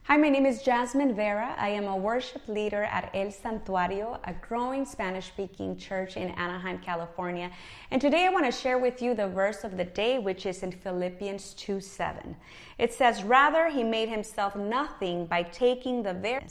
Hi, my name is Jasmine Vera. I am a worship leader at El Santuario, a growing Spanish-speaking church in Anaheim, California. And today I want to share with you the verse of the day, which is in Philippians 2:7. It says, "Rather, he made himself nothing by taking the very..."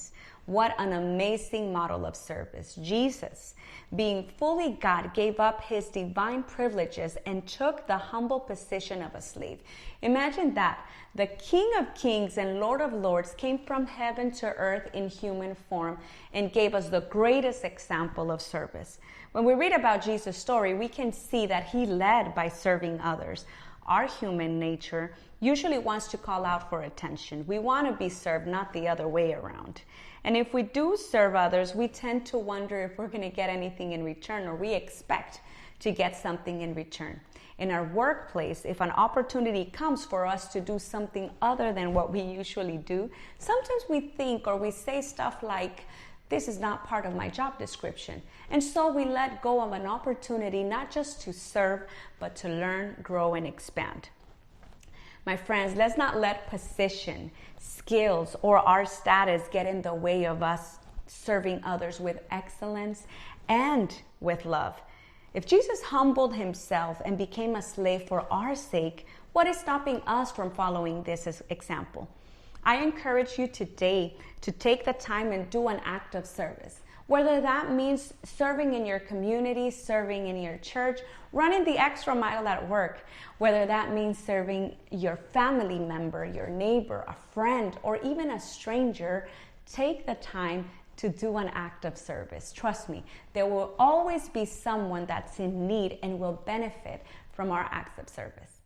What an amazing model of service. Jesus, being fully God, gave up his divine privileges and took the humble position of a slave. Imagine that. The King of Kings and Lord of Lords came from heaven to earth in human form and gave us the greatest example of service. When we read about Jesus' story, we can see that he led by serving others. Our human nature usually wants to call out for attention. We want to be served, not the other way around. And if we do serve others, we tend to wonder if we're going to get anything in return, or we expect to get something in return. In our workplace, if an opportunity comes for us to do something other than what we usually do, sometimes we think or we say stuff like, "This is not part of my job description." And so we let go of an opportunity not just to serve, but to learn, grow, and expand. My friends, let's not let position, skills, or our status get in the way of us serving others with excellence and with love. If Jesus humbled himself and became a slave for our sake, what is stopping us from following this example? I encourage you today to take the time and do an act of service. Whether that means serving in your community, serving in your church, running the extra mile at work, whether that means serving your family member, your neighbor, a friend, or even a stranger, take the time to do an act of service. Trust me, there will always be someone that's in need and will benefit from our acts of service.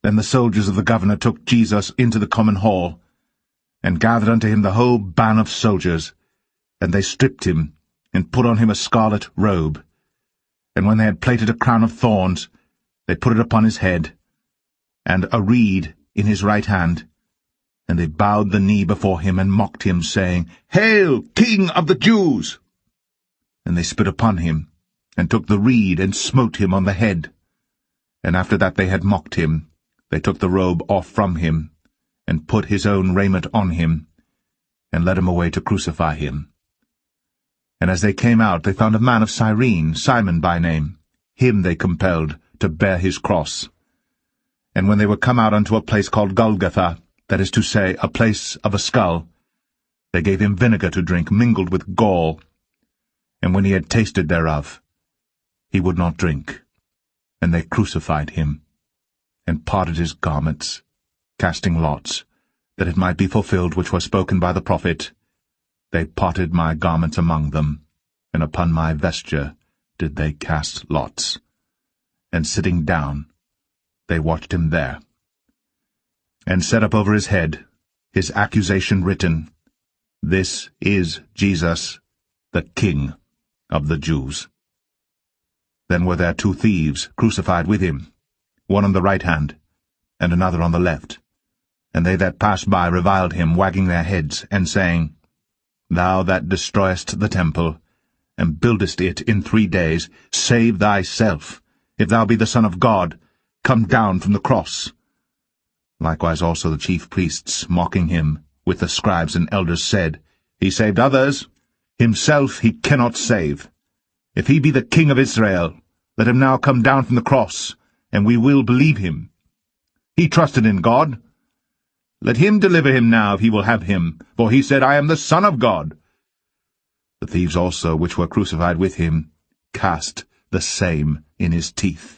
Then the soldiers of the governor took Jesus into the common hall, and gathered unto him the whole band of soldiers, and they stripped him, and put on him a scarlet robe. And when they had plaited a crown of thorns, they put it upon his head, and a reed in his right hand. And they bowed the knee before him, and mocked him, saying, Hail, King of the Jews! And they spit upon him, and took the reed, and smote him on the head. And after that they had mocked him, they took the robe off from him, and put his own raiment on him, and led him away to crucify him. And as they came out, they found a man of Cyrene, Simon by name. Him they compelled to bear his cross. And when they were come out unto a place called Golgotha, that is to say, a place of a skull, they gave him vinegar to drink, mingled with gall. And when he had tasted thereof, he would not drink. And they crucified him, and parted his garments, casting lots, that it might be fulfilled which was spoken by the prophet, They parted my garments among them, and upon my vesture did they cast lots. And sitting down, they watched him there. And set up over his head his accusation written, This is Jesus, the King of the Jews. Then were there 2 thieves crucified with him, one on the right hand, and another on the left. And they that passed by reviled him, wagging their heads, and saying, Thou that destroyest the temple, and buildest it in 3 days, save thyself. If thou be the Son of God, come down from the cross. Likewise also the chief priests, mocking him, with the scribes and elders, said, He saved others, himself he cannot save. If he be the King of Israel, let him now come down from the cross, and we will believe him. He trusted in God. Let him deliver him now, if he will have him, for he said, I am the Son of God. The thieves also, which were crucified with him, cast the same in his teeth.